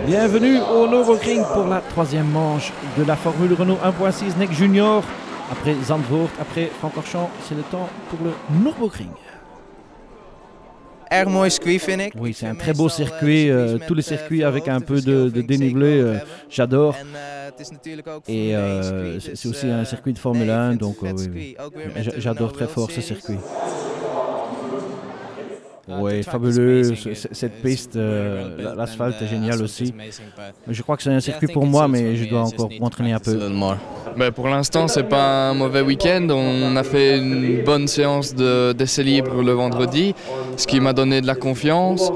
Bienvenue au Nürburgring pour la troisième manche de la Formule Renault 1.6 NEC Junior. Après Zandvoort, après Francorchamps, c'est le temps pour le Nürburgring. Erg mooi circuit vind ik. Oui, c'est un très beau circuit. Tous les circuits avec un peu de dénivelé, j'adore. Et c'est aussi un circuit de Formule 1, donc oui. J'adore très fort ce circuit. Oui, fabuleux, cette piste, l'asphalte est génial aussi. Je crois que c'est un circuit pour moi, mais je dois encore m'entraîner un peu. Ben pour l'instant, c'est pas un mauvais week-end. On a fait une bonne séance d'essais libres le vendredi, ce qui m'a donné de la confiance.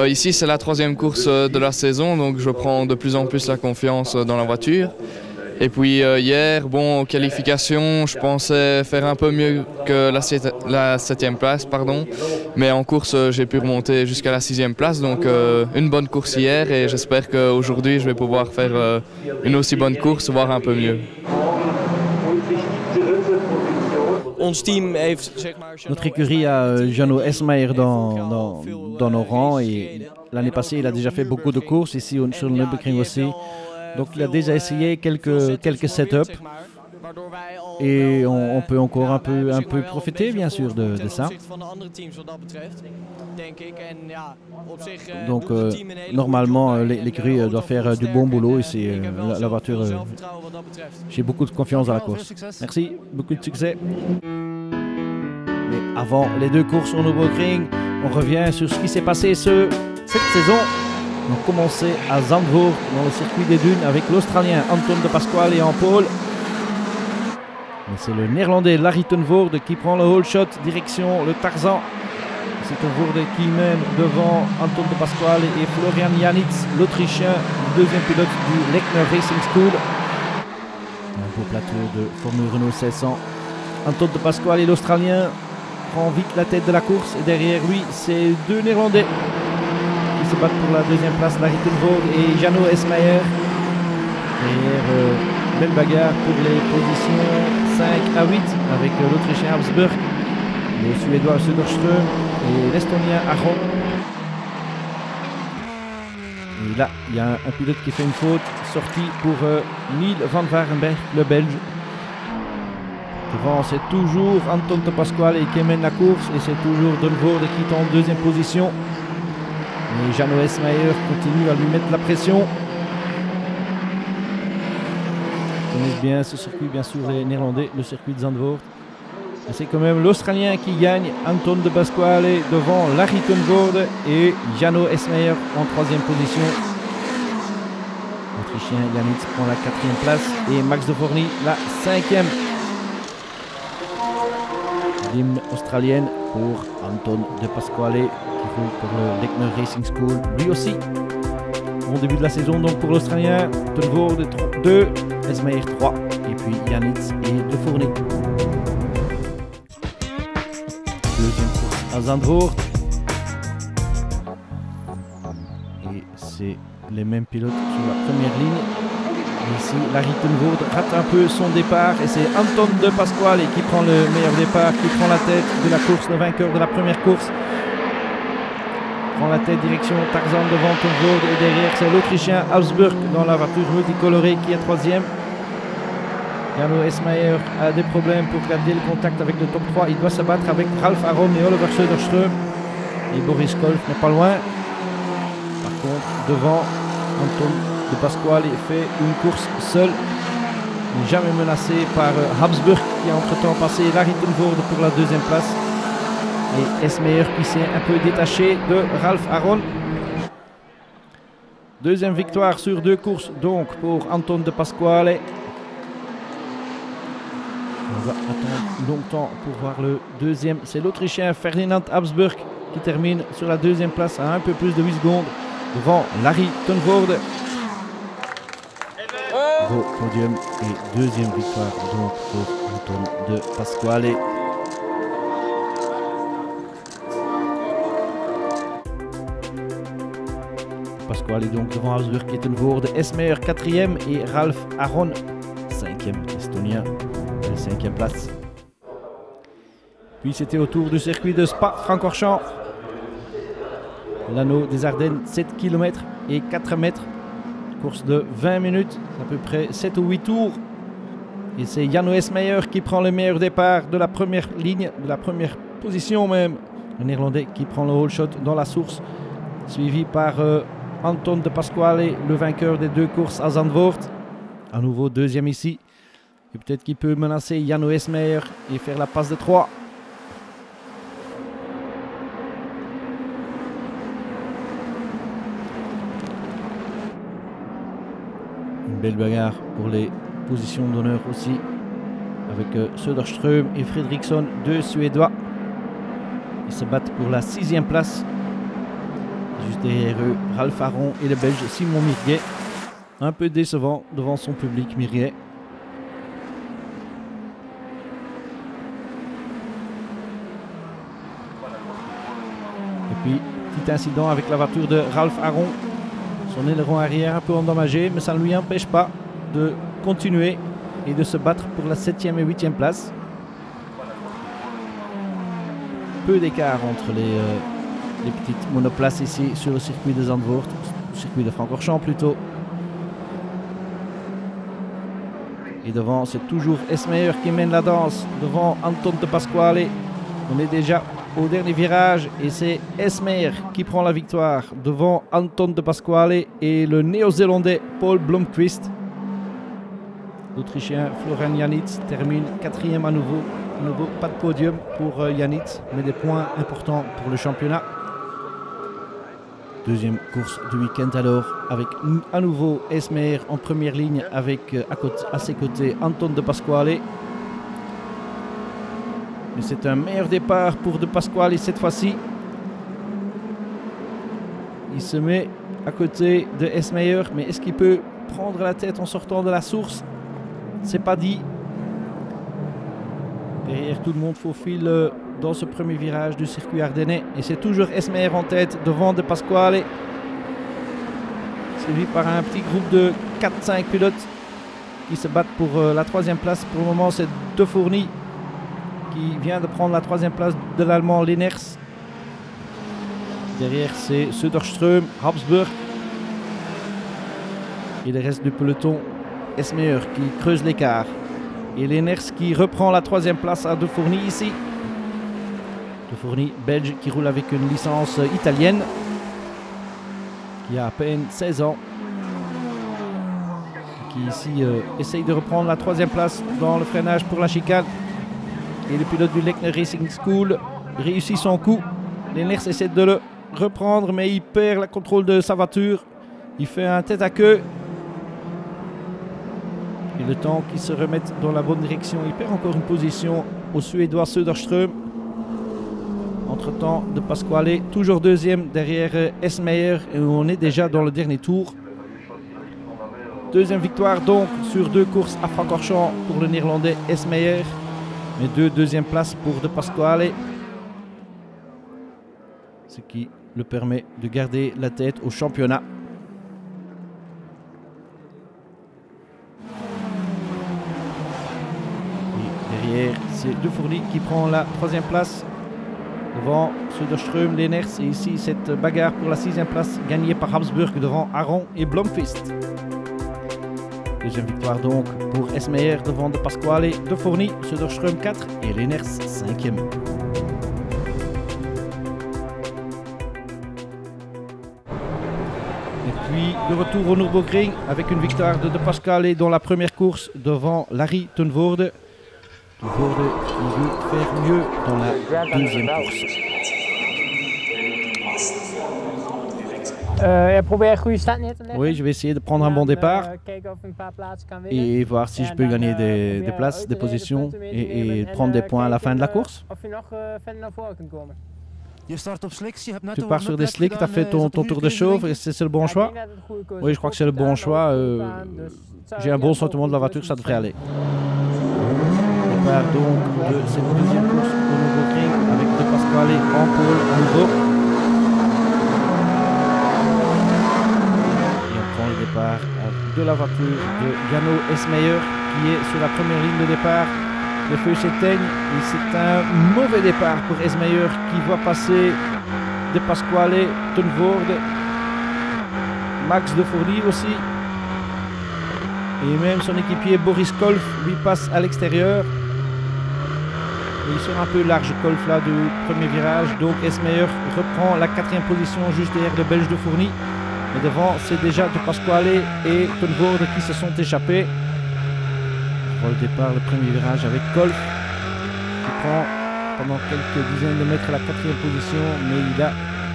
Ici, c'est la troisième course de la saison, donc je prends de plus en plus la confiance dans la voiture. Et puis hier, bon, aux qualifications, je pensais faire un peu mieux que la 7e place, pardon. Mais en course, j'ai pu remonter jusqu'à la 6e place. Donc une bonne course hier et j'espère qu'aujourd'hui, je vais pouvoir faire une aussi bonne course, voire un peu mieux. Notre écurie a Jano Esmayer dans nos rangs et l'année passée, il a déjà fait beaucoup de courses ici sur le Nürburgring aussi. Donc il a déjà essayé quelques setups et on peut encore un peu profiter bien sûr de ça. Donc normalement l'écurie doit faire du bon boulot ici. La voiture, j'ai beaucoup de confiance dans la course. Merci, beaucoup de succès. Mais avant les deux courses au Nürburgring, on revient sur ce qui s'est passé cette saison. On a commencé à Zandvoort dans le circuit des dunes avec l'Australien Anton de Pasquale en pôle. Mais c'est le Néerlandais Larry Ten Voorde qui prend le hole shot direction le Tarzan. C'est Ten Voorde qui mène devant Anton de Pasquale et Florian Janitz, l'Autrichien, le deuxième pilote du Lechner Racing School. Un beau plateau de Formule Renault 1600. Anton de Pasquale, l'Australien, prend vite la tête de la course et derrière lui, c'est deux Néerlandais se battent pour la deuxième place, Larry Ten Voorde et Jano Esmayer. Derrière, belle bagarre pour les positions 5 à 8 avec l'Autrichien Habsburg, le Suédois Söderström et l'Estonien Aron. Et là, il y a un pilote qui fait une faute, sortie pour Neil van Varenberg, le Belge. Devant, c'est toujours Anton de Pasquale qui mène la course et c'est toujours Ten Voorde qui est en deuxième position. Et Jano Esmayer continue à lui mettre la pression. Ils connaissent bien ce circuit, bien sûr, les Néerlandais, le circuit de Zandvoort. Et c'est quand même l'Australien qui gagne, Anton de Pasquale devant Larry Ten Voorde et Jano Esmayer en troisième position. L'Autrichien Janitz prend la 4e place et Max de Vorny la 5e. L'hymne australienne pour Anton de Pasquale qui roule pour le Lechner Racing School. Lui aussi, bon début de la saison donc pour l'Australien. Ten Voorde 2, Esmayer 3 et puis Janitz et De Vorny. Deuxième course à Zandvoort. Et c'est les mêmes pilotes sur la première ligne. Ici, Larry Ten Voorde rate un peu son départ et c'est Anton de Pasquale qui prend le meilleur départ, qui prend la tête de la course, le vainqueur de la première course. Prend la tête direction Tarzan devant Ten Voorde et derrière c'est l'Autrichien Habsburg dans la voiture multicolorée qui est 3e. Jano Esmayer a des problèmes pour garder le contact avec le top 3. Il doit se battre avec Ralf Aron et Oliver Söderström. Et Boris Kolf n'est pas loin. Par contre, devant, Anton de Pasquale fait une course seul, jamais menacé par Habsburg qui a entre-temps passé Larry Ten Voorde pour la deuxième place. Et Esmayer qui s'est un peu détaché de Ralf Aron. Deuxième victoire sur 2 courses donc pour Anton de Pasquale. On va attendre longtemps pour voir le deuxième. C'est l'Autrichien Ferdinand Habsburg qui termine sur la deuxième place à un peu plus de 8 secondes devant Larry Ten Voorde. Beau podium et deuxième victoire donc pour Anton de Pasquale. Pasquale donc devant Habsburg et Ten Voorde. Esmayer 4e et Ralf Aron 5e, estonien, à la 5e place. Puis c'était au tour du circuit de Spa-Francorchamps. L'anneau des Ardennes, 7 km. et 4 mètres. Course de 20 minutes, à peu près 7 ou 8 tours. Et c'est Janno Esmeyer qui prend le meilleur départ de la première ligne, de la première position même. Le Néerlandais qui prend le whole shot dans la source, suivi par Anton de Pasquale, le vainqueur des 2 courses à Zandvoort. À nouveau deuxième ici. Et peut-être qu'il peut menacer Janno Esmeyer et faire la passe de 3. Une belle bagarre pour les positions d'honneur aussi, avec Söderström et Fredriksson, 2 Suédois. Ils se battent pour la 6e place. Juste derrière eux, Ralph Aron et le Belge Simon Mirguet. Un peu décevant devant son public, Mirguet. Et puis, petit incident avec la voiture de Ralph Aron. Son aileron arrière un peu endommagé, mais ça ne lui empêche pas de continuer et de se battre pour la 7e et 8e place. Peu d'écart entre les petites monoplaces ici sur le circuit de Zandvoort, le circuit de Francorchamps plutôt. Et devant, c'est toujours Esmeyer qui mène la danse devant Anton de Pasquale. On est déjà au dernier virage et c'est Esmeyer qui prend la victoire devant Anton de Pasquale et le néo-zélandais Paul Blomqvist. L'Autrichien Florian Janitz termine 4e à nouveau. À nouveau, pas de podium pour Janitz, mais des points importants pour le championnat. Deuxième course du week-end alors, avec à nouveau Esmeyer en première ligne avec à ses côtés Anton de Pasquale. Mais c'est un meilleur départ pour de Pasquale cette fois-ci. Il se met à côté de Esmeyer, mais est-ce qu'il peut prendre la tête en sortant de la source? C'est pas dit. Derrière, tout le monde faufile dans ce premier virage du circuit ardennais. Et c'est toujours Esmeyer en tête devant de Pasquale. Suivi par un petit groupe de 4-5 pilotes qui se battent pour la 3e place. Pour le moment, c'est De Fourny qui vient de prendre la 3e place de l'Allemand Lenners. Derrière, c'est Söderström, Habsburg. Et le reste du peloton, Esmeyer qui creuse l'écart. Et Lenners qui reprend la 3e place à De Fourny ici. De Fourny, belge, qui roule avec une licence italienne. Qui a à peine 16 ans. Qui ici essaye de reprendre la 3e place dans le freinage pour la chicane. Et le pilote du Lechner Racing School réussit son coup. Lenners essaie de le reprendre, mais il perd le contrôle de sa voiture. Il fait un tête à queue. Et le temps qu'il se remette dans la bonne direction, il perd encore une position au Suédois Söderström. Entre-temps, de Pasquale, toujours deuxième derrière Esmeyer, et on est déjà dans le dernier tour. Deuxième victoire donc sur 2 courses à Francorchamps pour le Néerlandais Esmeyer. Mais 2 deuxièmes places pour de Pasquale. Ce qui le permet de garder la tête au championnat. Et derrière, c'est De Fourny qui prend la 3e place devant Söderström, Lenners. Et ici, cette bagarre pour la 6e place gagnée par Habsburg devant Aron et Blomqvist. Deuxième victoire donc pour Esmeyer devant de Pasquale, De Fourny, Söderström 4 et Lenners 5e. Et puis de retour au Nürburgring avec une victoire de Pasquale dans la première course devant Larry Tunvoorde. Tunvoorde qui veut faire mieux dans la deuxième course. Oui, je vais essayer de prendre un bon départ et voir si je peux gagner des places, des positions et prendre des points à la fin de la course. Tu pars sur des slicks, tu as fait ton tour de chauffe et c'est le bon choix? Oui, je crois que c'est le bon choix. J'ai un bon sentiment de la voiture, ça devrait aller. On part donc de cette deuxième course au Nürburgring avec de Pasquale en pôle à nouveau. Départ de la voiture de Janno Esmeyer qui est sur la première ligne de départ. Les feux s'éteignent et c'est un mauvais départ pour Esmeyer qui voit passer de Pasquale, Tunvoorde Max de Fourny aussi. Et même son équipier Boris Kolf lui passe à l'extérieur. Ils sont un peu large Kolf là du premier virage. Donc Esmeyer reprend la 4e position juste derrière le Belge de Fourny. Mais devant, c'est déjà De Pasquale et Tunvoorde qui se sont échappés. Pour le départ, le premier virage avec Kolf qui prend pendant quelques dizaines de mètres la 4e position, mais il a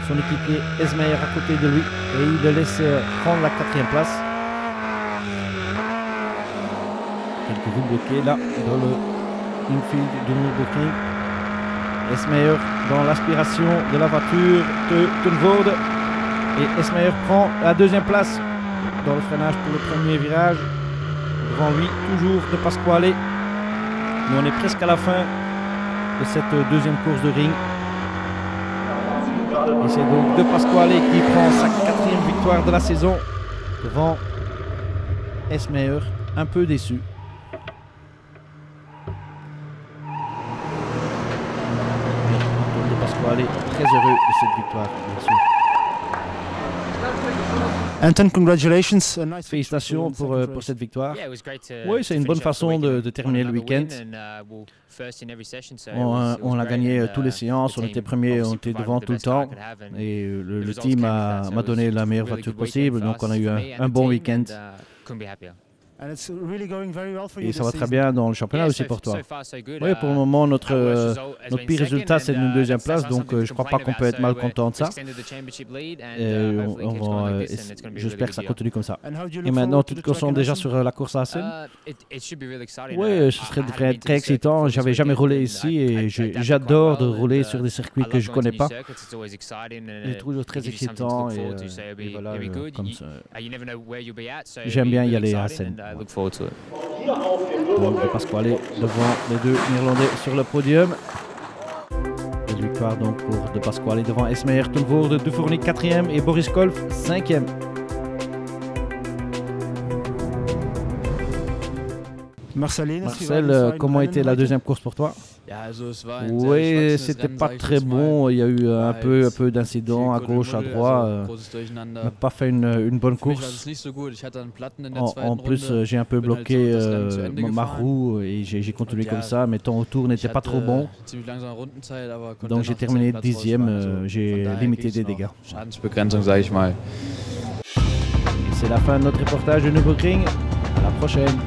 son équipier Esmeyer à côté de lui et il le laisse prendre la 4e place. Quelques roues bloquées là dans le infield de Nürburgring. Esmeyer dans l'aspiration de la voiture de Tunvoorde et Esmeyer prend la 2e place dans le freinage pour le premier virage. Devant lui, toujours De Pasquale. Mais on est presque à la fin de cette 2e course de ring. Et c'est donc De Pasquale qui prend sa 4e victoire de la saison devant Esmeyer, un peu déçu. Mais De Pasquale très heureux de cette victoire, bien sûr. Anton, congratulations. Félicitations pour cette victoire. Oui, c'est une bonne façon de terminer le week-end. On a gagné toutes les séances, on était premier, on était devant tout le temps. Et le team m'a donné la meilleure voiture possible, donc on a eu un bon week-end. Et ça va très bien dans le championnat aussi pour toi. Oui, pour le moment, notre pire résultat, c'est une 2e place, donc je ne crois pas qu'on peut être mal content de ça. J'espère que ça continue comme ça. Et maintenant, tu te concentres déjà sur la course à Assen? Oui, ce devrait être très excitant. J'avais jamais roulé ici et j'adore de rouler sur des circuits que je ne connais pas. C'est toujours très excitant et voilà, comme ça. J'aime bien y aller à Assen. Look forward to it. Donc De Pasquale devant les 2 Néerlandais sur le podium. Une victoire donc pour De Pasquale devant Esmeyer, Tunvoorde, De Fourny 4e et Boris Kolf 5e. Marcel, comment était la 2e course pour toi? Oui, c'était pas très bon. Il y a eu un peu d'incidents à gauche, à droite. On n'a pas fait une bonne course. En plus, j'ai un peu bloqué ma roue et j'ai continué comme ça. Mes temps autour n'étaient pas trop bons. Donc j'ai terminé 10e. J'ai limité des dégâts. Et c'est la fin de notre reportage de Nürburgring. À la prochaine.